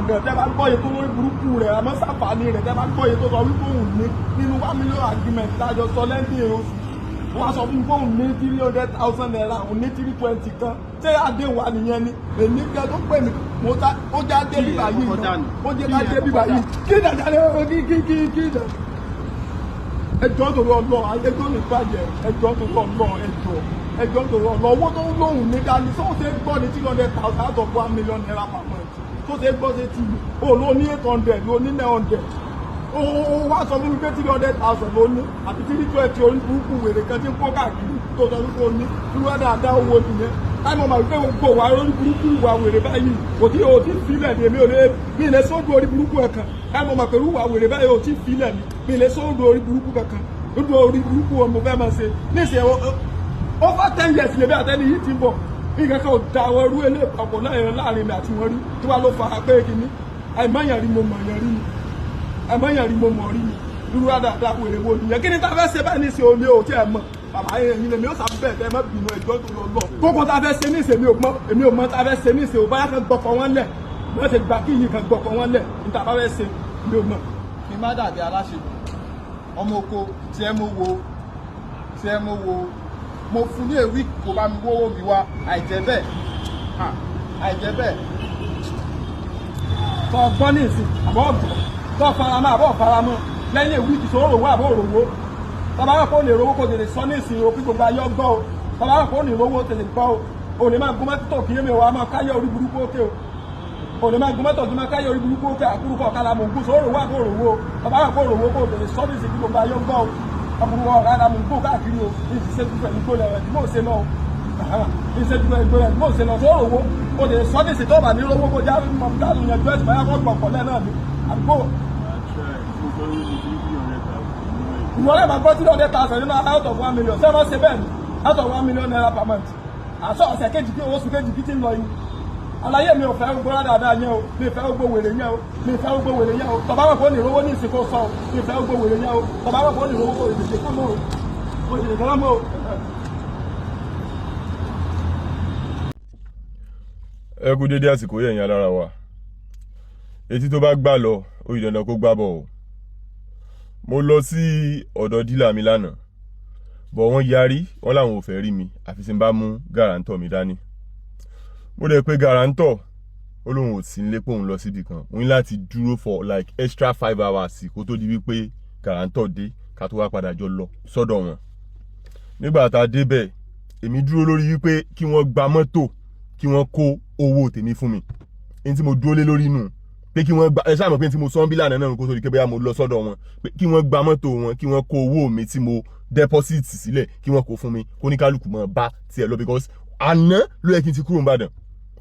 gan tẹ́ bá gbọ́ iye tó lórí burúkú rẹ̀ àmọ́ sàǹfààní rẹ̀ tẹ́ bá gbọ́ iye tó sọ wípé òun ní nínú 1 million agreement lájọ sọ lẹ́ndìn oṣù wọ́n á sọ fún mi pé òun ní 300,000 naira òun ní 320 kan ṣé àdéhùn wa nìyẹn ni èmi gan tó pè mí ó já dé bíbá yìí ó jẹ́ ká dé bíbá yìí kí ìdájà lè kí ìdájà ẹjọ́ torí ọlọ́ ẹjọ́ ní ìbàjẹ́ ẹjọ́ torí ọlọ́ ẹjọ́ torí ọlọ́ owó tó ń lóhùn ní dání tó ṣe gbọ́ ní 300,000 out of 1 million naira per month tó ṣe gbọ́ sí ti o ló ní 800 ló ní 900 ó wá sọ fún mi pé 300,000 ló ní àti 320 orí burúkú wèrè kan tí ń kó káàkiri tó sọ wípé ó ní irú ẹ̀dá àdá owó nìyẹn táìmọ̀ màá wípé gbogbo wa orí burúkú ìwà wèrè báyìí kò tí o ti filẹ̀ ní èmi ò lè mi lè sóògùn orí burúkú ẹ̀kan táìmọ̀ màá pẹ̀lú ìwà wèrè báyìí ò tí filẹ̀ mi lè sóògùn orí burúkú kankan lójú orí burúkú ọmọ fẹ́ máa ṣe níṣẹ́ over 10 years lèmi àtẹ́ni yìí ti ń bọ̀ nǹkan kan ò da àwọn irú ilé ìpapọ̀ láàrin mi àti wọn rí tí wàá ló fa pé kìíní àìmọ̀yàn rí mo mọ̀ yàn rí ni àìmọ̀yàn rí mo mọ̀ rí ni irú àdàdà wèrè wo nìyẹn kí ni tá a fẹ́ ṣe báyìí ní ìṣe omi ò tí ẹ mọ̀ bàbá ẹ̀yin lèmi ó sá bẹ́ẹ̀ tẹ́ ẹ má bínú ẹjọ́ tó lọ lọ kókó tá a fẹ́ ṣe ní ìṣe èmi ò mọ̀ tá a fẹ́ ṣe ní ìṣe ò báyà kan gbọ́kọ̀ wọn lẹ̀ wọ́n ti gbà kí yìí kan gbọ́kọ̀ wọn lẹ̀ ní tá a bá fẹ́ ṣe mi ò mọ̀. kí má dàbí aláṣẹ ọmọ oko tí ẹ mọ wo mo fún ní èwì kò bá mi wówó mi wá àìjẹ́ bẹ́ẹ̀ tó gbọ́ ní ìsìn àbọ̀ ọ̀gbọ̀n tó faramọ́ àbọ̀ faramọ́ lẹ́yìn èwì ìṣòro òwò àbọ̀ òròwó tọ́ba wà kó lè rówó kó tèlè sọ ní ìsìn òkú gbogbo ayé ọgbọ́ o tọ́ba wà kó lè rówó tèlè gbọ́ o ò lè máa gún mọ́tò kí èmi ò wá máa káyọ̀ orí burúkú òkè o ò lè máa gún mọ́tò kí máa káyọ̀ orí burúkú òkè àkúrúkọ ọ̀kadà mò ń gún sòrò wà kó òròwó tọ́ba wà kó òròwó kó tèlè sọ ní ìsìn gbogbo ayé ọgbọ́ o ọkùnrin ọ̀kadà mò ń gbó káàkiri o ní ìṣiṣẹ́ dúpẹ́ ní gbólẹ̀ rẹ̀ tí mò ń ṣe náà ìṣẹ́ dúpẹ́ ní gbólẹ̀ tí mò ń ṣe náà sòrò wo o lè sọ ní ìsìn tó bá ní rówó kó já dánù yẹn gbẹ́sì báyà kó gbọ̀kọ̀lẹ́ náà ni àgbo ìwọlé máa gbọ́ 300,000 nínú out of 1 million ṣé wọ́n ṣe bẹ́ẹ̀ ni out of 1 million naira per month àṣọ ọ̀sẹ̀ kejì kí oṣù kejì kí ti ń lọ yìí àlàyé mi ò fẹ́ gbogbo dáadáa yẹn o mi fẹ́ gbogbo wèrè yẹn o mi fẹ́ gbogbo wèrè yẹn o tọ́ba wà kó ní ìrówó ní ìsìnkú sọ o mi fẹ́ gbogbo wèrè yẹn o tọ́ba wà kó ní ìrówó kó ìdèjì kọ́ mọ́ o ìdèjì kọ́ mọ́ o. ẹ kú dédé àsìkò yẹn yẹn lára wa etí tó bá gbà lọ ó yẹ dandan kó gbà bọ̀ o mo lọ sí ọ̀dọ̀ dílà mi lánàá bọ̀ wọ́n yarí wọ́n làwọn ò fẹ́ rí mi àfi tí n bá mú gàràǹtọ̀ mi dání mo dẹ̀ pé gàràǹtọ̀ ó lóun ò sí nílé pé òun lọ síbi kan òun láti dúró for like extra 5 hours kó tó di wípé gàràǹtọ̀ dé ká tó wá padà jọ lọ sọ́dọ̀ wọn nígbà tá a débẹ̀ èmi dúró lórí wípé kí wọ́n gba mọ́tò kí wọ́n kó owó tèmi fún mi èyí tí mo dúró lé lórí nù pé kí wọ́n gba ẹ ṣáà mọ̀ pé tí mo sọ ń bí lánàá náà kó tó di pé bóyá mo lọ sọ́dọ̀ wọn pé kí wọ́n gba mọ́tò wọn kí wọ́n kó owó mi tí mo deposit sílẹ̀ kí wọ́n kó fún mi kó ní kálukú mọ́ bá tiẹ̀ lọ because àná ló yẹ kí n ti kúrò n'Íbàdàn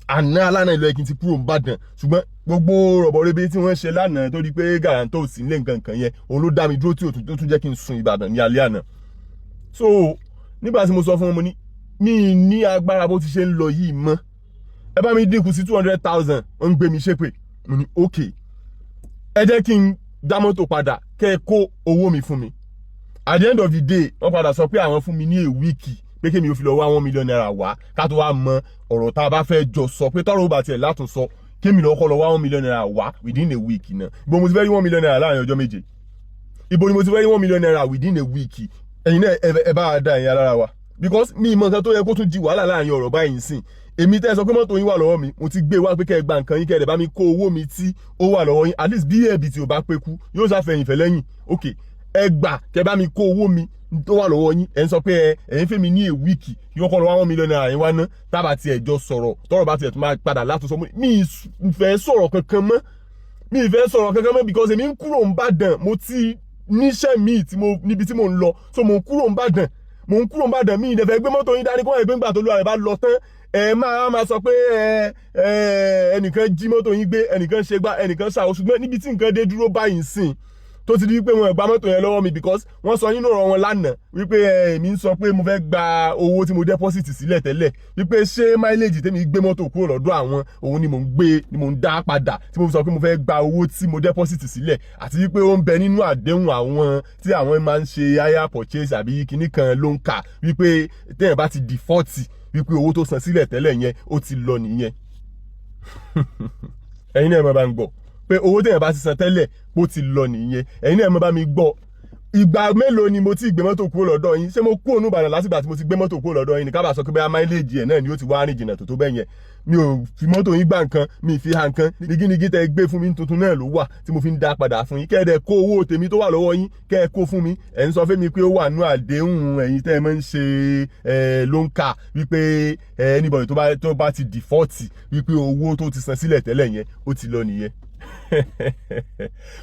àná alánà ló yẹ kí n ti kúrò n'Íbàdàn ṣùgbọ́n gbogbo rọ̀bọ̀rẹ́bẹ tí wọ́n ṣe lánàá tó di pé gàràǹtọ̀ ò sí nílé nǹkan kan yẹn òun ló dá mi dúró tí ó tún jẹ́ kí n sùn Ìbàdàn ní alẹ́ àná so nígbà tí mo sọ fún wọn mo ní mi ní agbára bó ti ṣe ń lọ yìí mọ́ ẹ bá mi dínkù sí 200,000 wọ́n ń gbé mi ṣépè mo ní okay ẹ jẹ́ kí n dá mọ́tò padà kẹ́ ẹ kó owó mi fún mi at the end of the day wọ́n padà sọ pé àwọn fún mi ní èwíìkì pé kémi ò fi lọ wá 1 million naira wá ká tó wá mọ ọ̀rọ̀ tá a bá fẹ́ jọ sọ pé tọ́rọ̀ bá tiẹ̀ látún sọ kémi lọ́kọ́ lọ wá 1 million naira wá within a week náà ibo mo ti fẹ́ rí 1 million naira láàrin ọjọ́ méje ibo ni mo ti fẹ́ rí 1 million naira within a week ẹ̀yin náà ẹ bá wa dá ẹ̀yin alára wa because mi ìmọ̀ nǹkan tó yẹ kó tún di wàhálà láàrin ọ̀rọ̀ báyìí sìn èmi tẹ́ sọ pé mọ́tò yín wà lọ́wọ́ mi mo ti gbé wá pé kẹ́ ẹ gba nǹkan yín kẹ́ ẹ dẹ̀ bá mi kó owó mi tí ó wà lọ́wọ́ yín at least bí ẹ̀bì tí ò bá pé kú yóò ṣàfẹ̀yìn fẹ́ lẹ́yìn ok ẹ gbà kẹ́ ẹ bá mi kó owó mi tó wà lọ́wọ́ yín ẹ̀ ń sọ pé ẹ̀yin fẹ́ mi ní èwíìkì yóò kọ́ lọ 1 million naira yín wá ná tábà tiẹ̀ jọ sọ̀rọ̀ tọ́rọ̀ bá tiẹ̀ tún máa padà látúnṣọ mi ìfẹ́ sọ̀rọ̀ kankan mọ́ because èmi ń kúrò n'Íbàdàn mo ti níṣẹ́ mi níbi tí mo ń lọ so mo ń kúrò n'Íbàdàn mi ìdẹ̀fẹ́ gbé mọ́tò yín dání kó wọ́n gbé ńgbà tó lóra rẹ̀ bá lọ tán ẹ máa sọ pé ẹnìkan jí mọ́tò yín gbé ẹnìkan ṣe gbá ẹnìkan ṣàwọ̀ ṣùgbọ́n níbi tí nǹkan dé dúró báyìí sìn tó ti di wípé wọn gba mọ́tò yẹn lọ́wọ́ mi because wọ́n sọ nínú ọ̀rọ̀ wọn lánàá wípé èmi ń sọ pé mo fẹ́ gba owó tí mo deposit sílẹ̀ tẹ́lẹ̀ wípé ṣé mileage tèmi gbé mọ́tò kúrò lọ́dọ̀ àwọn òun ni mò ń dá padà tí mo sọ pé mo fẹ́ gba owó tí mo deposit sílẹ̀ àti wípé ó ń bẹ nínú àdéhùn àwọn tí àwọn máa ń ṣe hire purchase àbí kinní kan ló ń kà wípé téèyàn bá ti default wípé owó tó san sílẹ̀ tẹ́lẹ̀ yẹn ó ti lọ nìyẹn ẹ̀yin náà ẹ máa bá ń gbọ́ pé owó téèyàn bá ti san tẹ́lẹ̀ bó ti lọ nìyẹn ẹ̀yin náà ẹ máa bá mi gbọ́ ìgbà mélòó ni mo ti gbé mọ́tò kúrò lọ́dọ̀ yín ṣé mo kúrò ní Ìbàdàn lásìgbà tí mo ti gbé mọ́tò kúrò lọ́dọ̀ yín ní ká bá sọ pé bóyá máìlèjì ẹ̀ náà ni ó ti wá rìn jìnnà tó bẹ́ẹ̀ yẹn mi ò fi mọ́tò yín gbà nǹkan mi fi ha nǹkan nígínnígí tẹ́ gbé fún mi tuntun náà ló wà tí mo fi ń dá padà fún yín kẹ́ẹ̀dẹ̀ kó owó tèmi tó wà lọ́wọ́ yín kẹ́ẹ̀ kó fún mi ẹ̀ ń sọ fún mi pé ó wà nú àdéhùn ẹ̀yin tẹ́ ẹ máa ń ṣe ló ń kà wípé anybody tó bá ti default wípé owó tó ti san sílẹ̀ tẹ́lẹ̀ yẹn ó ti lọ nìyẹn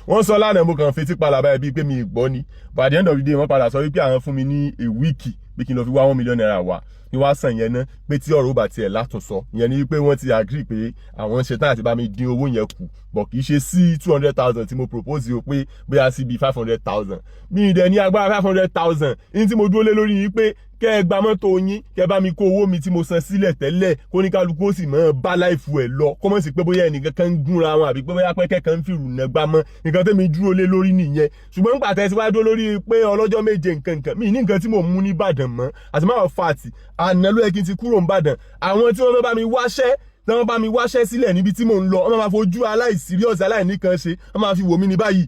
wọ́n sọ lánàá mo kàn fetí palaba ẹ̀ bíi pé mi gbọ́ ni but at the end of the day wọ́n padà sọ wípé àwọn fún mi ní a week bí kí n lọ fi wá 1 million naira wá ni wọ́n á sàn yẹn ná pé tí ọ̀rọ̀ bá tiẹ̀ látúnsọ ìyẹn ni wípé wọ́n ti agree pé àwọn ṣetán àti bá mi dín owó yẹn kù bọ̀ kì í ṣe sí 200,000 tí mo propose o pé bóyá sí bíi 500,000 mi ì dẹ̀ ní agbára 500,000 ní tí mo dúró lé lórí yìí pé kẹ́ ẹ gba mọ́tò yín kẹ́ bá mi kó owó mi tí mo san sílẹ̀ tẹ́lẹ̀ kó ní kálukú ó sì mọ́ bá láìfù ẹ̀ lọ kó mọ̀ sí pé bóyá ẹnìkan kan ń gúnra wọn àbí pé bóyá pẹ́kẹ́ kan ń fìrù nà gbá mọ́ nǹkan tẹ́mi dúró lé lórí nìyẹn ṣùgbọ́n nígbà tẹ́sí wá dúró lórí pé ọlọ́jọ́ méje nǹkan mi ní nǹkan tí mo mú ní Ìbàdàn mọ́ àti máa fàtì àná ló yẹ kí n ti kúrò ní Ìbàdàn àwọn tí wọ́n bá mi wáṣẹ́ tí wọ́n bá mi wáṣẹ́ sílẹ̀ níbi tí mò ń lọ wọ́n máa fojú aláìsíríọ̀sì aláìníkan ṣe wọ́n máa fi wò mí ní báyìí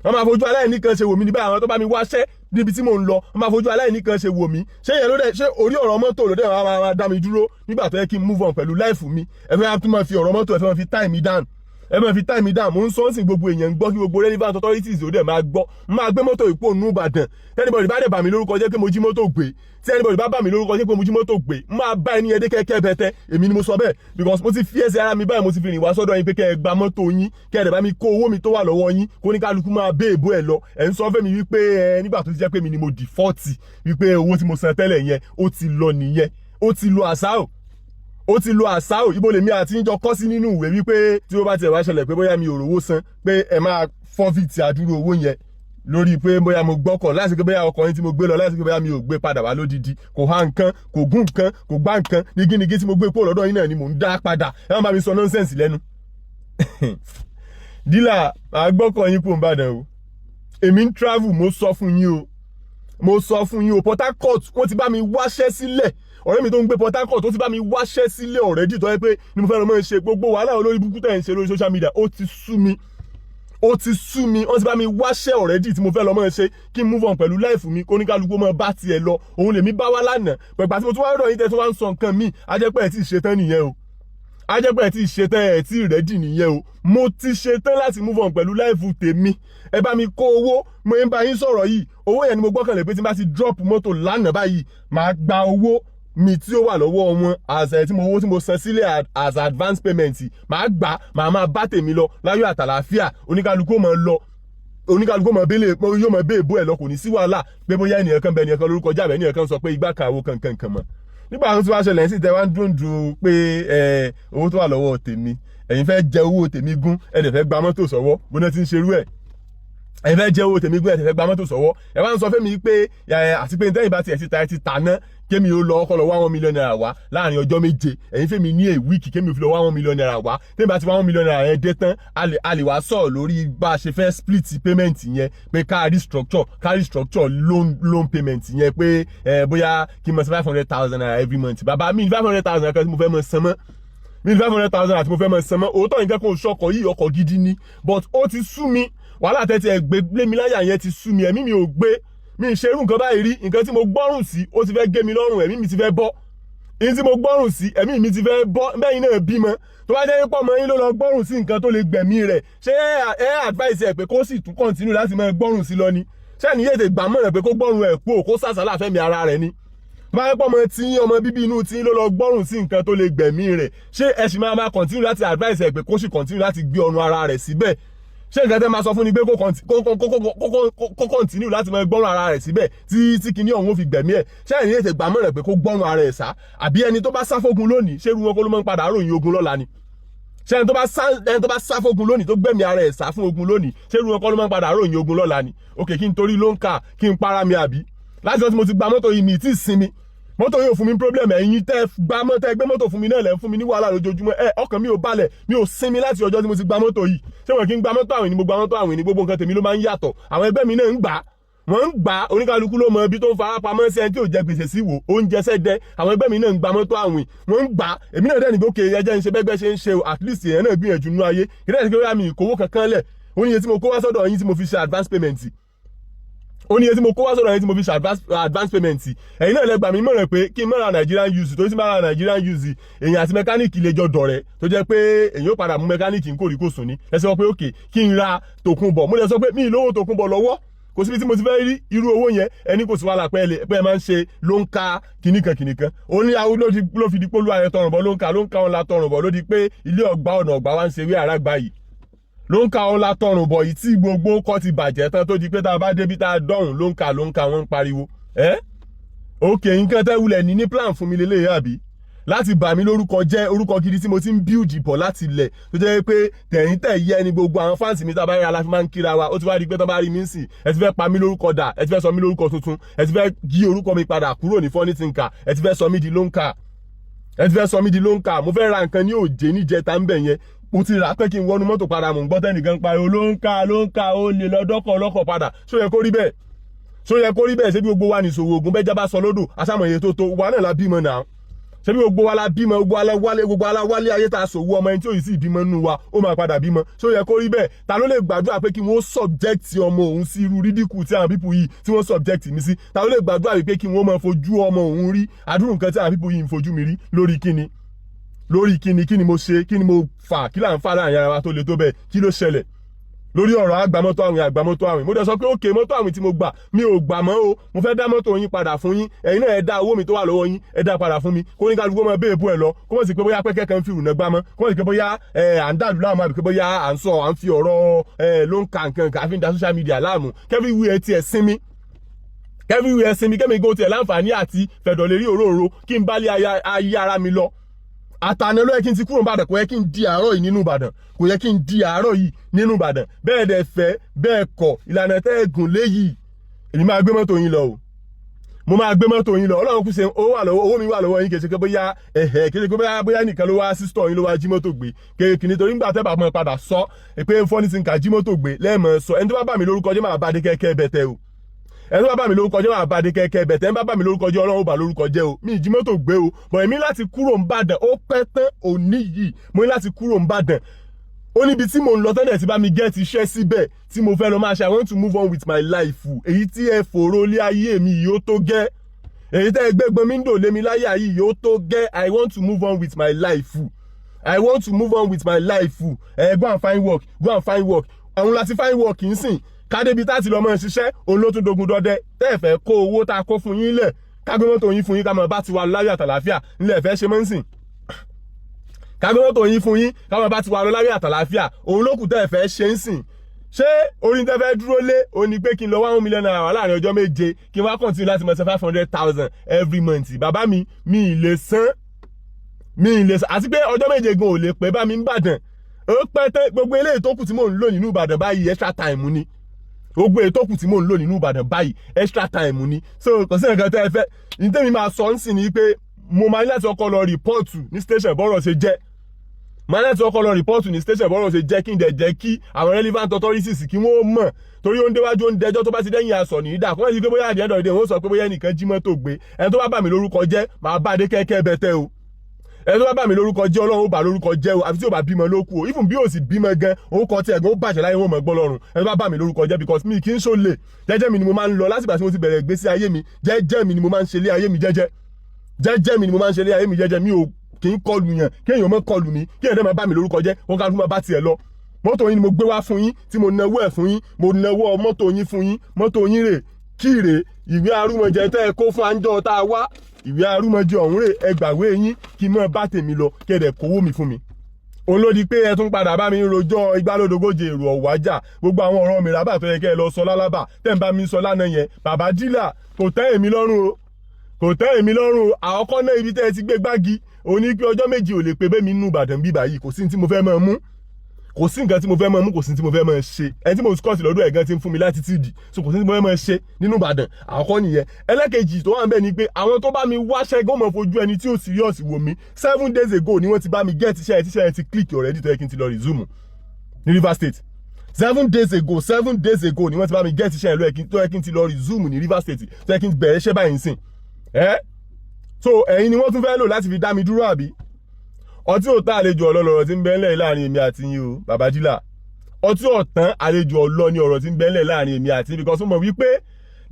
wọ́n máa fojú aláìníkan ṣe wò mí ní báyìí àwọn tó bá mi wáṣẹ́ níbi tí mò ń lọ wọ́n máa fojú aláìníkan ṣe wò mí ṣé yẹn ló dẹ̀ ṣé orí ọ̀rọ̀ mọ́tò ló dẹ̀ máa dá mi dúró nígbà tó yẹ kí n move on pẹ̀lú life mi ẹ fẹ́ tún máa fi ọ̀rọ̀ mọ́tò ẹ fẹ́ máa fi tie me down ẹ máa fi tie me down mò ń sọ ń sìn gbogbo èèyàn ń gbọ́ kí gbogbo relevant authorities ò dẹ̀ máa gbọ́ máa gbé mọ́tò ìpò nù Ìbàdàn tẹ́nibọ̀dì bá dẹ̀ bà mí lórúkọ jẹ́ pé mo jí mọ́tò gbé tí ẹnibọ̀dì bá bà mí lórúkọ jẹ́ pé mo jí mọ́tò gbé máa bá ẹni ẹdẹ kẹ́kẹ́ bẹ́tẹ́ èmi ni mo sọ bẹ́ẹ̀ because mo ti fi ẹsẹ̀ ara mi báyìí mo ti fi rìn wá sọ́dọ̀ yín pé kẹ́ ẹ gba mọ́tò yín kẹ́ ẹ dẹ̀ bá mi kó owó mi tó wà lọ́wọ́ yín kó ní kálukú máa bẹ́ èbó ẹ̀ lọ ẹ̀ ń sọ fẹ́ mi wípé nígbà tó ti jẹ́ pé mi ni mo default wípé owó tí mo san tẹ́lẹ̀ yẹn ó ti lọ nìyẹn ó ti lo àṣà ó ti lo àṣà ò ibo lèmi àti ìjọ kọ́ sí nínú ìwé wípé tí ó bá tiẹ̀ wá ṣẹlẹ̀ pé bóyá mi ò rówó san pé ẹ máa forfeit àdúró owó yẹn lórí pé bóyá mo gbọ́kọ̀ láti pé bóyá ọkọ̀ yín tí mo gbé lọ láti pé bóyá mi ò gbé padà wá lódìdí kò há nǹkan kò gún nǹkan kò gbá nǹkan nígínnígí tí mo gbé kúrò lọ́dọ̀ yín náà ni mò ń dá padà ẹ má bá mi sọ nonsense lẹ́nu. dílà àgbọ́kọ̀ yín kò ń bàdàn o èmi ń travel mo sọ fún yín o Port Harcourt wọ́n ti bá mi wáṣẹ́ sílẹ̀ ọ̀rẹ́ mi tó ń gbé Port Harcourt tó ti bá mi wáṣẹ́ sílẹ̀ already tó yẹ pé ni mo fẹ́ lọ mọ́ ṣe gbogbo wàhálà olórí burúkú tẹ̀ ń ṣe lórí social media ó ti sú mi wọ́n ti bá mi wáṣẹ́ already tí mo fẹ́ lọ mọ́ ṣe kí n move on pẹ̀lú life mi kó ní kálukú mọ́ bá tiẹ̀ lọ òun lèmi bá wá lánàá pẹ̀gbà tí mo tún wá rọ̀ yín tẹ́ tó wá ń sọ nǹkan míì ajẹ́pẹ́ ẹ̀ tí ì ṣetán nìyẹn o ajẹ́pẹ́ ẹ̀ tí ì ṣetán ẹ̀ tí ì ready nìyẹn o mo ti ṣetán láti move on pẹ̀lú life tèmi ẹ bá mi kó owó mo ń bá yín sọ̀rọ̀ yìí owó yẹn ni mo gbọ́kànlé pé tí n bá ti drop mọ́tò lánàá báyìí máa gba owó mi tí ó wà lọ́wọ́ wọn tí mo san sílẹ̀ as advance payment máa gbà máa bá tèmi lọ láyọ̀ àtàlàáfíà oníkálukú máa lọ oníkálukú máa bẹ́lẹ̀ yóò máa bẹ́ẹ̀ bó ẹ̀ lọ kò ní sí wàhálà pé bóyá ènìyàn kan bẹ ènìyàn kan lórúkọ jábẹ́ ènìyàn kan sọ pé igbá kan àwo kankan mọ́ nígbà tó ti wá ṣẹlẹ̀ sí tẹ wá ń dúndùn pé owó tó wà lọ́wọ́ tèmi ẹ̀yin fẹ́ jẹ owó tèmi gún ẹ̀ dẹ̀ fẹ́ gba mọ́tò sọ́wọ́ bóná ti ń ṣerú ẹ̀ ẹ fẹ́ jẹ́ owó tèmi gbé ẹ̀ fẹ́ gba mọ́tò sọ́wọ́ ẹ wá ń sọ fẹ́mi pé àti pé ntẹ́yìn bá tiẹ̀ ti ta ná kémi ó lọ ọkọ lọ wá 1 million naira wá láàrin ọjọ́ méje ẹ̀yin fẹ́mi ní a week kémi ò fi lọ wá 1 million naira wá tẹ́mi bá ti wá 1 million naira yẹn dé tán a lè wá sọ̀rọ̀ lórí bá a ṣe fẹ́ split payment yẹn pé ká restructure loan payment yẹn pé bóyá kí n mọ̀ sí 500,000 naira every month bàbá mi ní 500,000 naira kan tí mo fẹ́ mọ̀ san mọ́ mi ní 500,000 naira tí mo fẹ́ mọ̀ san mọ́ òótọ́ nǹkan kò ṣọkọ̀ yìí ọkọ̀ gidi ni but ó ti sú mi wàhálà tẹ́tí ẹ̀ gbé mi láyà yẹn ti sú mi ẹ̀mí mi ò gbé mi ń ṣerú nǹkan báyìí rí nǹkan tí mo gbọ́rùn sí ó ti fẹ́ gé mi lọ́rùn ẹ̀mí mi ti fẹ́ bọ́ èyí tí mo gbọ́rùn sí ẹ̀mí mi ti fẹ́ bọ́ bẹ́yìn náà bímọ tó bá jẹ́ pọ̀ mọ́ yín ló lọ gbọ́rùn sí nǹkan tó lè gbẹ̀mí rẹ̀ ṣé ẹ advice ẹ̀ pé kó sì tún continue láti máa gbọ́rùn sí lọ ni ṣé ẹni yéèdè gbà mọ̀ràn pé kó gbọ́rùn ẹ̀ kú kó sàṣàlà fẹ́mi ara rẹ̀ ni tó bá jẹ́ pọ̀ mọ́ tí ọmọ bíbí inú tí ló lọ gbọ́rùn sí nǹkan tó lè gbẹ̀mí rẹ̀ ṣé ẹ sì máa continue láti advice ẹ̀ pé kó sì continue láti gbé ọrùn ara rẹ̀ síbẹ̀ ṣé nǹkan tẹ́ máa sọ fún ni pé kó continue láti máa gbọ́rùn ara rẹ̀ síbẹ̀ tí kinní ọ̀hún ó fi gbẹ̀mí ẹ̀ ṣé ẹ̀yin ètè gbàmọ́ rẹ̀ pé kó gbọ́rùn ara ẹ̀ sá àbí ẹni tó bá sá fógun lónìí ṣé irú wọn kó ló máa ń padà ròyìn ogun lọ́la ni ṣé ẹni tó bá sá fógun lónìí tó gbẹ̀mí ara ẹ̀ sá fún ogun lónìí ṣé irú wọn kó ló máa ń padà ròyìn ogun lọ́la ni òkè kí n torí ló ń kà kí n para mi àbí láti ọtí mo ti gba mọ́tò yìí mi tí ì sinmi mọ́tò yóò fún mi problem ẹ̀yin tẹ́ gbé mọ́tò fún mi náà lẹ́ fún mi ní wàhálà lójoojúmọ́ ọkàn mi ò balẹ̀ mi ò sinmi láti ọjọ́ tí mo ti gba mọ́tò yìí ṣé wọn kí n gba mọ́tò àwìn ni mo gba mọ́tò àwìn ni gbogbo nǹkan tèmi ló máa ń yàtọ̀ àwọn ẹgbẹ́ mi náà ń gbà wọ́n ń gbà oníkálukú ló mọ ibi tó ń fara pamọ́ sí ẹni tí ò jẹ gbèsè sí wò oúnjẹ sẹ́dẹ̀ àwọn ẹgbẹ́ mi náà ń gba mọ́tò àwìn wọ́n ń gbà èmi náà dẹ́ni gòkè ẹjẹ́ ń ṣe bẹ́gbẹ́ ṣe ń ṣe o at least èèyàn náà gbìyànjú nínú ayé ìrẹ́sì pé mi ìkówó kankan lẹ̀ ó ní iye tí mo kó wá sọ́dọ̀ yín tí mo fi ṣe advance payment ó ní iye tí mo kó wá sọ́dọ̀ yín tí mo fi ṣe advance payment ẹ̀yin náà lẹ gbà mí mọ̀ràn pé kí n má ra Nigerian use torí tí má ra Nigerian use èèyàn àti mẹkáníìkì lè jọ dọ̀rẹ́ tó jẹ́ pé èèyàn ó padà mú mẹkáníìkì nkórì kò sùn ní ẹ sọ pé òkè kí n ra tòkunbọ̀ mo lè sọ pé mi ì lówó tòkunbọ̀ lọ́wọ́ kò síbi tí mo ti fẹ́ rí irú owó yẹn ẹni kò sí wàhálà pé ẹ máa ń ṣe ló ń ka kìnnìkan ó ní àwọn ló fi di pé olúwa rẹ tọrùn bọ̀ ló ń ka wọn la tọrùn bọ̀ ló di pé ilé ọgbà ọ̀nà ọgbà wa ń ṣe wí àràgbà yìí ló ń ka wọn la tọrùn bọ̀ yìí tí gbogbo kọ́ ti bàjẹ́ tán tó di pé tá a bá débi tá a dọ̀hùn ló ń ka wọn ń pariwo òkè nǹkan tẹ́ wulẹ̀ ní plan fún mi lélẹ́yìí àbí láti bà mí lórúkọ jẹ́ orúkọ gidi tí mo ti ń build bọ̀ láti ilẹ̀ tó jẹ́ pé tẹ̀yìn tẹ̀ yẹ ni gbogbo àwọn fáǹsì mi tábàárí aláfi máa ń kíra wa ó ti wá di pé tán bá rí mi sìn ẹ ti fẹ́ pa mí lórúkọ dà ẹ ti fẹ́ sọ mí lórúkọ tuntun ẹ ti fẹ́ yí orúkọ mi padà kúrò ní funny thinker ẹ ti fẹ́ sọ mí di lóńkà mo fẹ́ ra nǹkan ní òjé níjẹta ń bẹ̀ yẹn mo ti rà pé kí n wọnú mọ́tò padà mò ń gbọ́ tẹ́nìkan pariwo lóńkà ó lè lọ́dọ́kọ̀ ọlọ́kọ̀ padà ṣó yẹ kó rí bẹ́ẹ̀ ṣé bí gbogbo wa ní ìṣòwò ògùn bẹ́ẹ̀ jábá sọ lódò aṣámọ̀ye tó wà náà la bímọ náà ṣé bí gbogbo wa la bímọ gbogbo aláwálé ayé tá a sòwò ọmọ ẹni tí ò yìí sì bímọ nínú wa ó máa padà bímọ ṣó yẹ kó rí bẹ́ẹ̀ ta ló lè gbàdúrà pé kí wọ́n subject ọmọ òun sí irú rídíkù tí àwọn pípù yìí tí wọ́n subject mi sí ta ló lè gbàdúrà pé kí wọ́n máa fojú ọmọ òun rí àdúrà nǹkan tí àwọn pípù yìí ń fojú mi rí lórí kíni mo ṣe kíni mo fà kí là ń fà láàrin ara wa tó le tó bẹ́ẹ̀ kí ló ṣẹlẹ̀ lórí ọ̀rọ̀ àgbàmọ́tò àwìn mo dẹ̀ sọ pé òkè mọ́tò àwìn tí mo gbà mi ò gbà mọ́ o mo fẹ́ dá mọ́tò yín padà fún yín ẹ̀yin náà ẹ dá owó mi tó wà lọ́wọ́ yín ẹ dá padà fún mi kó ní kálukú mọ́ bẹ́ẹ̀ bú ẹ lọ kó mọ̀ sí pé bóyá pẹ́kẹ́ kan fi ìrùnà gbá mọ́ kó mọ̀ sí pé bóyá à ń dàlú láàmú àbí pé bóyá à ń fi ọ̀rọ̀ ló ń ka nǹkan àfi ń da social media láàmú everywhere tiẹ̀ sinmi kẹ́mi go tiẹ̀ láǹfààní àti fẹ̀dọ̀ lérí òróró kí n bá lé ayé ara mi lọ àtàná ló yẹ kí n ti kúrò nìbàdàn kò yẹ kí n di àárọ̀ yìí nínú ìbàdàn bẹ́ẹ̀ dẹ̀ fẹ́ bẹ́ẹ̀ kọ̀ ìlànà tẹ́ ẹ gùn léyìí èmi máa gbé mọ́tò yín lọ o mo máa gbé mọ́tò yín lọ ọlọ́run kù ṣe owó mi wà lọ́wọ́ yín kì í ṣe pé bóyá bóyá nìkan ló wá sí stọ̀ yín ló wá jí mọ́tò gbé kéèkì nítorí nígbà tẹ́ bá mọ́ padà sọ pé funny thinker jí mọ́tò gbé lẹ́ẹ̀mọ́ sọ ẹni tó bá bà mí lórúkọ jẹ́ máa bá dé kẹ́kẹ́ bẹ̀tẹ̀ o ẹni tó bá bà mí lórúkọ jẹ́ máa bá dé kẹ́kẹ́ bẹ̀tẹ̀ ẹni bá bà mí lórúkọ jẹ́ ọlọ́run ó bà lórúkọ jẹ́ o mi ì jí mọ́tò gbé o bọ̀ èmi láti kúrò ńbàdàn ó pẹ́ tán òní yìí mo ní láti kúrò ńbàdàn ó níbi tí mo ń lọ tẹ́lẹ̀ tí bá mi get iṣẹ́ síbẹ̀ tí mo fẹ́ lọ máa ṣe I want to move on with my life èyí tí ẹ fòró lé ayé mi yìí ó tó gẹ́ èyí tẹ́ ẹ gbẹ́gbọ́n mi ń dò lé mi láyà yìí yóò tó gẹ́ I want to move on with my life go and find work àwọn láti find work ń sìn kádébi tá ti lọ mọ́ ṣiṣẹ́ òun ló tún dogun dọdẹ tẹ́ ẹ fẹ́ kó owó tá a kó fún yín lẹ̀ kágbé mọ́tò yín fún yín ká máa bá ti wà láyọ̀ àtàlàáfíà nílẹ̀ fẹ́ ṣe mọ́ ń sìn kágbé mọ́tò yín fún yín ká máa bá ti wà láyọ̀ àtàlàáfíà òun ló kù tẹ́ ẹ fẹ́ ṣe ń sìn ṣé orin tẹ́ fẹ́ dúró lé o ní pé kí n lọ $1 million wà láàrin ọjọ́ méje kí n wá continue láti mọ̀ ṣe 500,000 every month bàbá mi ì lè san àti pé ọjọ́ méje gan ò lè pẹ́ bá mi ń bàdàn ó pẹ́ tẹ́ gbogbo eléyìí tó kù tí mò ń lò nínú Ìbàdàn báyìí extra time ni gbogbo ètò kù tí mò ń lò nínú Ìbàdàn báyìí extra time ni so kò sí nǹkan tẹ́ ẹ fẹ́ ní tèmi máa sọ ń sìn ni pé mo máa ní láti ọkọ lọ rìpọ́ọ̀tù ní station bọ́rọ̀ ṣe jẹ́ kí n dẹ̀ jẹ́ kí àwọn relevant authorities kí wọ́n mọ̀ torí ó ń déwájú ó ń dẹjọ́ tó bá ti dẹ́yìn aṣọ ní ìdá kọ́ńtà sí pé bóyá àdìẹ́ dọ̀dẹ̀ wọ́n sọ pé bóyá ẹnìkan jí mọ́tò gbé ẹni tó bá bà mí lórúkọ jẹ́ máa bá dé kẹ́kẹ́ bẹ́tẹ́ o ẹni tó bá bà mí lórúkọ jẹ́ Ọlọ́run ó bà lórúkọ jẹ́ o àfi tí ò bá bímọ ló kù o even bí ò sì bímọ gan orúkọ tí ẹ̀gbọ́n ó bàjẹ́ láyé wọn mọ̀ gbọ́ lọ́rùn ẹni tó bá bà mí lórúkọ jẹ́ because mi kì í ṣòlè jẹ́jẹ́ mi ni mo máa ń lọ látìgbà tí mo ti bẹ̀rẹ̀ ìgbésí ayé mi jẹ́jẹ́ mi ni mo máa ń ṣe lé ayé mi jẹ́jẹ́ mi ò kì í kọlù yàn kí èèyàn mọ́ kọlù mi kí èèyàn máa bá mi lórúkọ jẹ́ wọn ká ló máa bá tiẹ̀ lọ mọ́tò yín ni mo gbé wá fún yín tí mo náwó ẹ̀ fún yín mo náwó mọ́tò yín fún yín mọ́tò yín rè kíre ìwé arúmọjẹ tẹ́ ẹ kó fún àńjọ tá a wá ìwé arúmọjẹ ọ̀hún rè ẹ gbàwé yín kí n mọ́ bá tèmi lọ kí ẹ dẹ̀ kówó mi fún mi òun ló di pé ẹ tún padà bá mi rojọ́ Igbálódogóje èrò ọ̀wájà gbogbo àwọn ọ̀rọ̀ mi rábà tó yẹ kẹ́ ẹ lọ sọ lálábà tẹ́ ń bá mi sọ lánàá yẹn bàbá dílà kò tẹ́ èmi lọ́rùn o àkọ́kọ́ náà ibi tẹ́ ẹ ti gbé gbági òní pé ọjọ́ méjì ò lè pé bẹ́ẹ̀ mi nínú Ìbàdàn bíbà yìí kò sí ní tí mo fẹ́ máa mú kò sí nǹkan tí mo fẹ́ máa mú kò sí ní tí mo fẹ́ máa ṣe ẹni tí mo scott lọ́dọ̀ ẹ̀gán ti ń fún mi latitude so kò sí ní tí mo fẹ́ máa ṣe nínú Ìbàdàn àkọ́kọ́ nìyẹn ẹlẹ́kejì tó wà ń bẹ̀ ni pé àwọn tó bá mi wáṣẹ́ gọ́mọ fojú ẹni tí ó serious wò mí 7 days ago ni wọ́n ti bá mi get iṣẹ́ ẹ̀ ti click already tó yẹ kí n ti lọ resume ní Rivers State 7 days ago ni wọ́n ti bá mi get iṣẹ́ ìlú ẹ̀kí tó ẹ̀kí ti lọ resume ní Rivers State tó ẹ̀kí bẹ̀rẹ̀ iṣẹ́ báyìí sìn so ẹ̀yin ni wọ́n tún fẹ́ lò láti fi dá mi dúró àbí ọtí ò tán àlejò ọlọ́lọ́rọ̀ tí ń bẹ́ńlẹ̀ láàrin èmi àti yín o bàbá dílà ọtí ọ̀tán àlejò ọlọ́ ní ọ̀rọ̀ tí ń bẹ́ńlẹ̀ láàrin èmi àti yín because mo mọ̀ wípé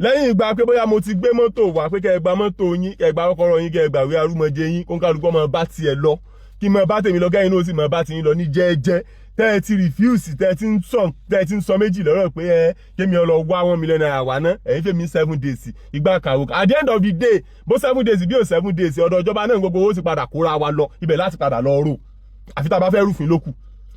lẹ́yìn ìgbà pé bóyá mo ti gbé mọ́tò wá pé kẹ́ ẹ gba mọ́tò yín kẹ́ ẹ gba kọ́kọ́rọ́ yín kẹ́ ẹ gbàwé arúmọjẹ yín kó ń kálukọ́ mọ́ bá tiẹ̀ lọ kí mọ́ bá tèmi lọ kẹ́yìn náà ó sì mọ́ bá tiyín lọ ní jẹ́ẹ́jẹ́ tẹ́ ẹ ti refuse tẹ́ ẹ ti ń sọ méjì lọ́rọ̀ pé ẹ kémi ọlọ wá 1 million naira wá ná ẹ̀yin fèmí 7 days ìgbà kàwé at the end of the day bó 7 days bí ò 7 days ọ̀dọ̀ ìjọba náà gbogbo owó sì padà kóra wa lọ ibẹ̀ láti padà lọ rò àfi tá a bá fẹ́ rúfin lókù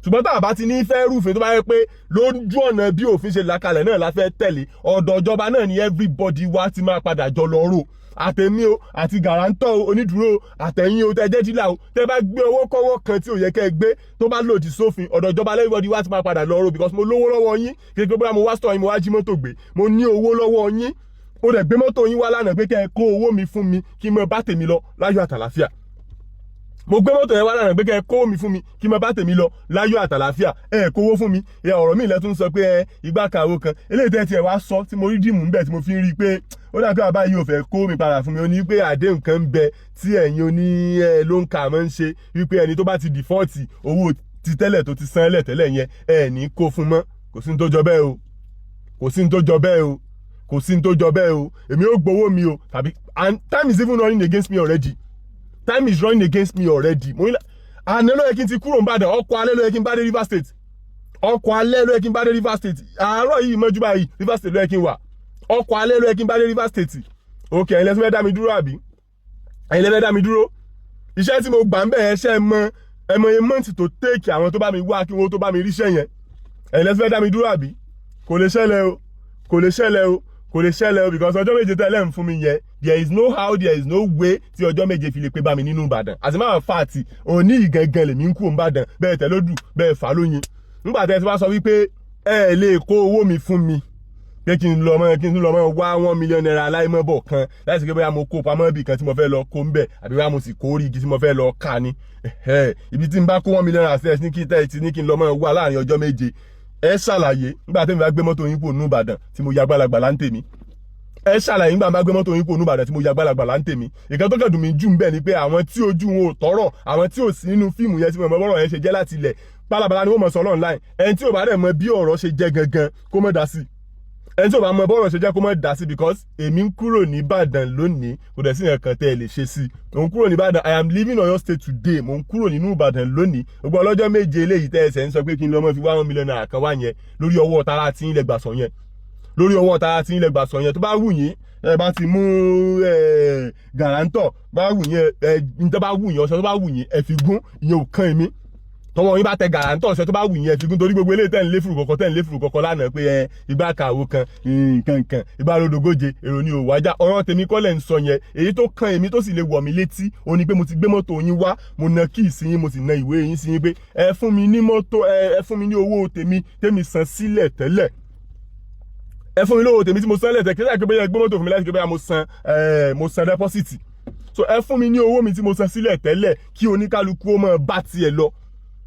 ṣùgbọ́n tá a bá ti ní fẹ́ rúfin tó bá yẹ pé lójú ọ̀nà bí òfin ṣe làkalẹ̀ náà la fẹ́ tẹ̀lé ọ̀dọ̀ ìjọba náà ni everybody wa ti máa padà jọ lọ rò àtẹ̀mí o àti gàrántọ̀ o onídùúró o àtẹ̀yìn o tẹ́jẹ́ dílà o tẹ́ bá gbé owó kọ́wọ́ kan tí ò yẹ kẹ́ ẹ gbé tó bá lòdì sófin ọ̀dọ̀ ìjọba everybody wa ti máa padà lọ rò because mo lówó lọ́wọ́ yín kí pé bóyá mo wá store yín mo wá jí mọ́tò gbé mo ní owó lọ́wọ́ yín mo dẹ̀ gbé mọ́tò yín wá lánàá pé kẹ́ ẹ kó owó mi fún mi kí n mọ bá tèmi lọ láyọ̀ àtàlàfíà mo gbé mọ́tò yẹn wá lánàá pé kẹ́ ẹ kó mi fún mi kí n mọ bá tèmi lọ láyọ̀ àtàlàfíà ẹ kówó fún mi ọ̀rọ̀ mi ilẹ̀ tún sọ pé ẹ ìgbà kàwó kan eléyìí tẹ́ tiẹ̀ wá sọ tí mo rí dìmú ńbẹ̀ tí mo fi ń rí i pé ó dà pé bàbá yìí ò fẹ́ kó mi padà fún mi ó ní pé àdéhùn kan ń bẹ tí ẹ̀yin oní ló ń kà máa ń ṣe wípé ẹni tó bá ti dìfọ́ọ̀tì owó ti tẹ́lẹ̀ tó ti san lẹ̀ tẹ́lẹ̀ yẹn ẹ ní kó fún mọ́ kò sí ní tó jọ bẹ́ẹ̀ o kò sí ní tó jọ bẹ́ẹ̀ o kò sí ní tó jọ bẹ́ẹ̀ o èmi ò gbowó mi o tàbí and time is even running against me already time is running against me already mo ní àná ló yẹ kí n ti kúrò nìbàdàn ọkọ̀ alẹ́ ló yẹ kí n bá dé Rivers State ọkọ̀ alẹ́ ló yẹ kí n bá dé Rivers State àárọ̀ yìí mọ́jú báyìí Rivers State ló yẹ kí n wà ọkọ̀ alẹ́ ló yẹ kí n bá dé Rivers State ok ẹ̀yin lẹ́sìn fẹ́ dá mi dúró àbí ẹ̀yin lẹ́fẹ́ dá mi dúró iṣẹ́ tí mo gbà ń bẹ̀ yẹn ṣe ẹmọ iye mọ́ǹtì tó téèkì àwọn tó bá mi wá kí wọ́n tó bá mi ríṣẹ́ yẹn ẹ̀yin lẹ́sìn fẹ́ dá mi dúró àbí kò lè ṣẹlẹ̀ o kò lè ṣẹlẹ̀ o kò lè ṣẹlẹ̀ o because ọjọ́ méje tẹ́lẹ̀ ń fún mi yẹn there is no how there is no way tí ọjọ́ méje fi lè pé bá mi nínú Ìbàdàn as a matter of fact òní ìgangan lèmi ń kú Ìbàdàn bẹ́ẹ̀ tẹ́ lódù bẹ́ẹ̀ fà lóyin nígbà tẹ́ ti wá sọ wípé ẹ lè kó owó mi fún mi pé kí n lọ mọ́ wá 1 million naira aláìmọ́bọ̀ kan láti ṣe pé bóyá mo kó pamọ́ ibì kan tí mo fẹ́ lọ kó ń bẹ̀ àbí bóyá mo sì kó rí igi tí mo fẹ́ lọ ká ní ibi tí n bá kó 1 million naira sí ní kí n lọ mọ́ wá láàrin ọjọ́ méje ẹ ṣàlàyé nígbà tẹ́mi bá gbé mọ́tò yín kúrò ní Ìbàdàn tí mo ya gbalagbà ń tèmi ẹ ṣàlàyé nígbà bá gbé mọ́tò yín kúrò ní Ìbàdàn tí mo ya gbalagbà ń tèmi ìkan tó kẹ̀dùn mi jù ń bẹ̀ ni pé àwọn tí ojú wọn ò tọ́rọ̀ àwọn tí ò sí nínú fíìmù yẹn tí mo mọ bọ́rọ̀ yẹn ṣe jẹ́ láti ilẹ̀ pálapàla ni wọ́n mọ̀ sọ online ẹni tí ò bá dẹ̀ mọ bí ọ̀rọ̀ ṣe jẹ́ gangan kó mọ̀ dá sí ẹni tí ò bá mọ bọ́rọ̀ ṣe jẹ́ kó mọ̀ dá sí because èmi ń kúrò ní Ìbàdàn lónìí kò dẹ̀ sí nǹkan tẹ́ ẹ lè ṣe sí mò ń kúrò ní Ìbàdàn I am leaving Oyo State today mò ń kúrò nínú Ìbàdàn lónìí gbogbo ọlọ́jọ́ méje eléyìí tẹ́ ẹsẹ̀ ń sọ pé kí n lọ mọ́ fi 1 million naira kan wá yẹn lórí ọwọ́ tara tí ń lẹ gbà sọ yẹn lórí ọwọ́ tara tí ń lẹ gbà sọ yẹn tó bá wù yín ẹ bá ti mú gàrántọ̀ bá wù yín ní tó bá wù yín ọṣẹ tó bá wù yín ẹ fi gún ìyẹn ò kàn èmi tọwọ́ yín bá tẹ gàrántọ̀ ọṣẹ tó bá wù yín ẹ fi gún torí gbogbo eléyìí tẹ́ ń lé fùrù kọ̀kọ̀ lánàá pé ìgbà kàwó kan nǹkan ìgbà rodogóje èrò ni ò wájà ọ̀rọ̀ tèmi kọ́lẹ̀ ń sọ yẹn èyí tó kàn èmi tó sì lè wọ̀ mí létí ó ní pé mo ti gbé mọ́tò yín wá mo na kíì sí yín mo sì na ìwé yín sí yín pé ẹ fún mi ní mọ́tò ẹ fún mi ní owó tèmi san sílẹ̀ tẹ́lẹ̀ ẹ fún mi lówó tèmi tí mo san lẹ́tẹ̀ kí ẹ gbé mọ́tò fún mi láti gbé bóyá mo san deposit so ẹ fún mi ní owó mi tí mo san sílẹ̀ tẹ́lẹ̀ kí oníkálukú ó máa bá tiẹ̀ lọ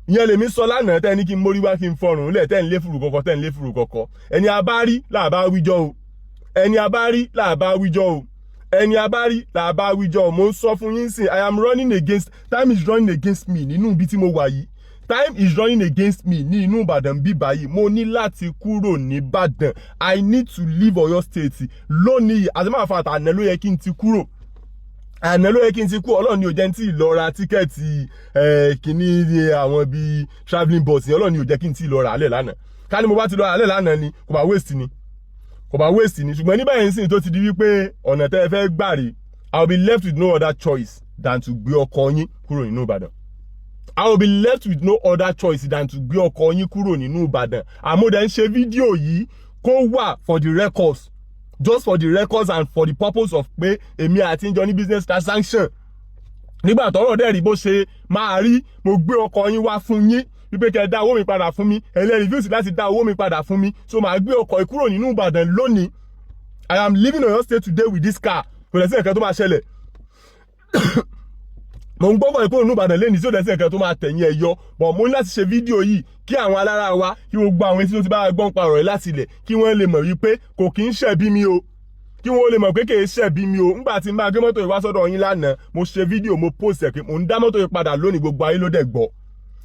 ìyẹn lèmi sọ lánàá tẹ́ ní kí n mórí wá kí n fọrùn lẹ̀ tẹ́ ń lé fùrù kọ̀kọ̀ ẹni abárí làbá wíjọ́ o ẹni abárí làbá wíjọ́ o ẹni abárí làbá wíjọ́ o mo ń sọ fún yín sìn time is running against me nínú ibi tí mo wà yìí time is running against me ní inú Ìbàdàn bí báyìí mo ní láti kúrò ní Ìbàdàn I need to leave Oyo State lónìí as a matter of fact àná ló yẹ kí n ti kúrò Ọlọ́run ni ò jẹ́ tí lọ ra tíkẹ́ẹ̀tì kìíní àwọn bíi travelling bus yẹn Ọlọ́run ni ò jẹ́ kí n tí lọ ra alẹ́ lánàá ká ní mo bá ti lọ ra alẹ́ lánàá ni kò bá waste ni ṣùgbọ́n ní báyìí sìn tó ti di wípé ọ̀nà tẹ́ ẹ fẹ́ gbà rè I will be left with no other choice than to gbé ọkọ̀ yín kúrò nínú Ìbàdàn I will be left with no other choice than to gbé ọkọ̀ yín kúrò nínú Ìbàdàn àmúdẹ̀ ń ṣe fídíò yìí kó wà for the records just for the records and for the purpose of pé èmi àti ìjọ ní business transaction nígbà tọ́rọ̀ dẹ̀ rí bó ṣe máa rí mo gbé ọkọ̀ yín wá fún yín wípé kẹ́ dá owó mi padà fún mi ẹlẹ́rìí views láti dá owó mi padà fún mi so màá gbé ọkọ̀ yìí kúrò nínú Ìbàdàn lónìí I am leaving Oyo State today with this car kò lè sí nǹkan tó máa ṣẹlẹ̀ mo ń gbọ́kàn ìpò ònú Ìbàdàn lẹ́ni tí ó dẹ́sẹ̀ nǹkan tó máa tẹ̀yìn ẹ̀ yọ bọ̀ mo ní láti ṣe fídíò yìí kí àwọn alára wa kí gbogbo àwọn etí tó ti bá gbọ́n pa ọ̀rọ̀ yìí láti ilẹ̀ kí wọ́n lè mọ̀ wípé kò kí ń ṣẹ̀bi mi o kí wọ́n lè mọ̀ pé kì í ṣẹ̀bi mi o ńgbà tí n bá gbé mọ́tò yìí wá sọ́dọ̀ yín lánàá mo ṣe fídíò mo post ẹ̀ pé mo ń dá mọ́tò yìí padà lónìí gbogbo ayé ló dẹ̀ gbọ́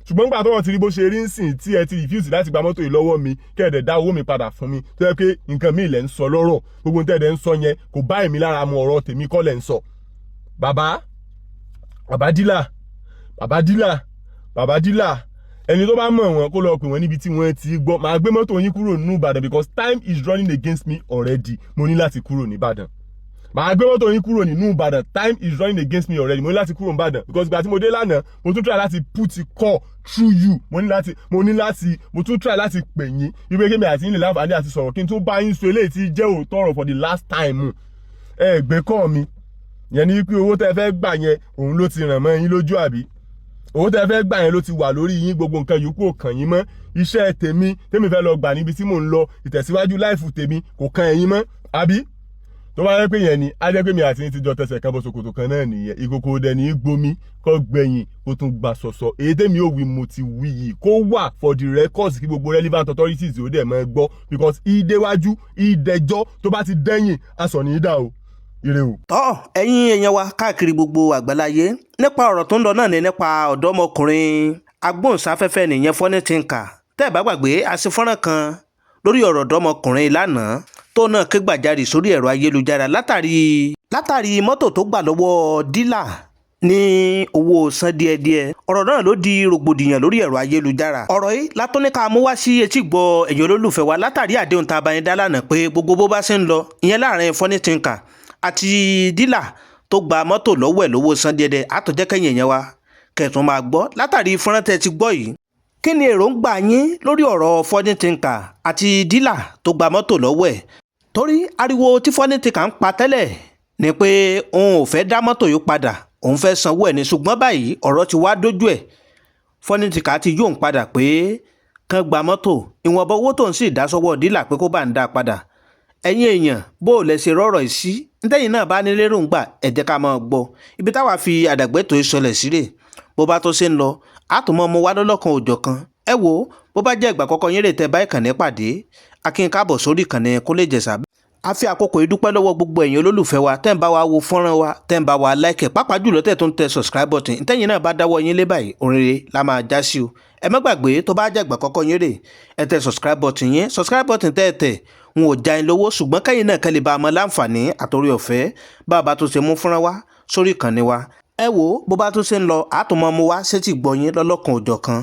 ṣùgbọ́n nígbà tó wọ́n ti rí bó ṣe rí ń sìn tí ẹ ti refuse láti gba mọ́tò yìí lọ́wọ́ mi kẹ́ẹ̀dẹ̀ dá owó mi padà fún mi tó yẹ pé nǹkan mi lẹ̀ ń sọ lọ́rọ̀ gbogbo tẹ́ẹ̀dẹ̀ ń sọ yẹn kò bá èmi lára mu ọ̀rọ̀ tèmi kọ́ lẹ̀ ń sọ. bàbá dílà ẹni tó bá mọ̀ wọ́n kó lọ pè wọ́n níbi tí wọ́n ti gbọ́ màá gbé mọ́tò yín kúrò nínú Ìbàdàn because time is running against me already mo ní láti kúrò ní Ìbàdàn. màá gbé mọ́tò yín kúrò nínú Ìbàdàn time is running against me already mo ní láti kúrò ní Ìbàdàn because ìgbà tí mo dé lánàá mo tún try láti put call through you mo tún try láti pè yín wípé kémi àti yín lè láǹfààní àti sọ̀rọ̀ kí n tún bá yín sọ eléyìí tí jẹ́ òótọ́ ọ̀rọ̀ for the last time ẹ gbé call mi yẹn ni wípé owó tẹ́ fẹ́ gbà yẹn òun ló ti ràn mọ́ yín lójú àbí owó tẹ́ fẹ́ gbà yẹn ló ti wà lórí yín gbogbo nǹkan yòókù ò kàn yín mọ́ iṣẹ́ tèmi fẹ́ lọ gbà níbi tí mò ń lọ ìtẹ̀síwájú láìfù tèmi kò kàn ẹ̀yin mọ́ àbí tó bá yẹ pé yẹn ni á jẹ́ pé mi àti yín ti jọ tẹsẹ̀ kan bọ́ ṣòkòtò kan náà nìyẹn ìkòkò dẹ̀ ní gbomi kọ́ gbẹ̀yìn kó tún gbà sọ̀sọ̀ èyí tèmi ò wí mo ti wí yìí kó wà for the records kí gbogbo relevant authorities ó dẹ̀ máa gbọ́ because ìdéwájú ìdẹjọ́ tó bá ti dẹ́yìn aṣọ ní í dà o ire o. tọ́ ẹ̀yin èèyàn wa káàkiri gbogbo àgbáláyé nípa ọ̀rọ̀ tó ń lọ náà ni nípa ọ̀dọ́mọkùnrin agbóhùnsáfẹ́fẹ́ nìyẹn Funny Thinker tẹ́ ẹ̀ bá gbàgbé a ṣe fọ́nrán kan lórí ọ̀rọ̀ ọ̀dọ́mọkùnrin lánàá tó náà ké gbàjarè sórí ẹ̀rọ ayélujára látàrí mọ́tò tó gbà lọ́wọ́ dílà ní owó san díẹ̀díẹ̀ ọ̀rọ̀ náà ló di rògbòdìyàn lórí ẹ̀rọ ayélujára ọ̀rọ̀ yìí látọ́níkà mú wá sí etí gbọ́ ẹ̀yin olólùfẹ́ wa látàrí àdéhùn tá a bá yín dá lánàá pé gbogbo bó bá ṣe ń lọ ìyẹn láàrin Funny Thinker àti dílà tó gba mọ́tò lọ́wọ́ ẹ̀ lówó san díẹ̀díẹ̀ àtọ̀jẹ́ kẹ́yìn èèyàn wa kẹ̀tún máa gbọ́ látàrí fọ́nrán tẹ́ ti gbọ́ yìí kí ni èròǹgbà yín lórí ọ̀rọ̀ Funny Thinker àti dílà tó gba mọ́tò lọ́wọ́ ẹ̀ torí ariwo tí Funny Thinker ń pa tẹ́lẹ̀ ni pé òun ò fẹ́ dá mọ́tò yìí padà òun fẹ́ sanwó ẹ̀ ní ṣùgbọ́n báyìí ọ̀rọ̀ ti wá dójú ẹ̀ Funny Thinker ti yóò ń padà pé kán gba mọ́tò ìwọ̀nba owó tó ń sì dá sọ́wọ́ dílà pé kó bá ń dá padà ẹ̀yin èèyàn bó o lẹ ṣe rọ́rọ̀ yìí sí ntẹ́yìn náà bá ní lérògbà ẹ jẹ́ ká máa gbọ́ ibi táwa fi àdàgbẹ́tò ìṣọlẹ̀ sílẹ̀ bó bá tó ṣe ń lọ àtúmọ̀ mo wá lọ́lọ́kan òjọ̀ kan ẹ wo bó bá jẹ́ ìgbà kọ́kọ́ yín rè tẹ́ bá ìkànnì pàdé akin káàbọ̀ sórí ìkànnì Kó Lè Jẹ̀sà a fi àkókò yìí dúpẹ́ lọ́wọ́ gbogbo ẹ̀yin olólùfẹ́ wa tẹ́ ń bá wa wo fọ́nrán wa tẹ́ ń bá wa like pàápàá jùlọ tẹ́ tó ń tẹ subscribe button ntẹ́yìn náà bá dáwọ́ yín lé báyìí òrèrè la máa já sí o ẹ má gbàgbé tó bá jẹ́ ìgbà kọ́kọ́ yín rè ẹ tẹ subscribe button tẹ́ ẹ tẹ̀ n ò já in lówó ṣùgbọ́n kẹ́yìn náà kẹ́lẹ́ bá a mọ láǹfààní àtòrí ọ̀fẹ́ bá a bá tó ṣe mú fúnra wa sórí ìkànnì wa ẹ wo bó bá tó ṣe ń lọ àtúmọ̀ mu wá sétí gbọ̀yìn lọ́lọ́kan òjọ̀ kan.